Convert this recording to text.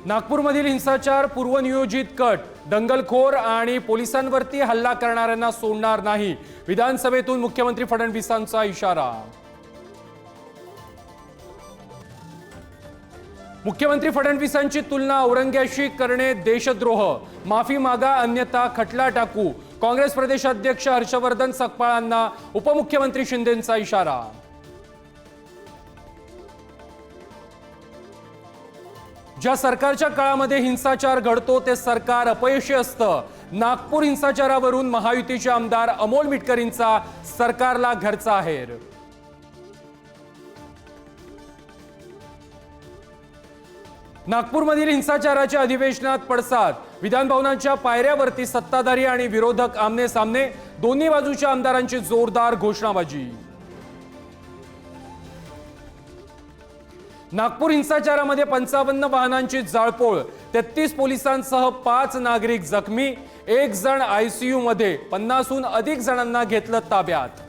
नागपूरमधील हिंसाचार पूर्वनियोजित कट, दंगलखोर आणि पोलिसांवरती हल्ला करणाऱ्यांना सोडणार नाही, विधानसभेतून मुख्यमंत्री फडणवीसांचा इशारा। मुख्यमंत्री फडणवीसांची तुलना औरंग्याशी करणे देशद्रोह, माफी मागा अन्यथा खटला टाकू, काँग्रेस प्रदेशाध्यक्ष हर्षवर्धन सकपाळांना उपमुख्यमंत्री शिंदेंचा इशारा। ज्या सरकारच्या काळामध्ये हिंसाचार घडतो ते सरकार अपयशी असतं। नागपूर हिंसाचारावरून महायुतीचे आमदार अमोल मिटकरींचा सरकारला घरचा आहेर। नागपूरमधील हिंसाचाराच्या अधिवेशनात पडसाद, विधानभवनाच्या पायऱ्यावरती सत्ताधारी आणि विरोधक आमने सामने, दोन्ही बाजूच्या आमदारांची जोरदार घोषणाबाजी। नागपूर हिंसाचारामध्ये 55 वाहनांची जाळपोळ, 33 पोलिसांसह 5 नागरिक जखमी, 1 जण आयसीयू मध्ये, 50हून अधिक जणांना घेतलं ताब्यात।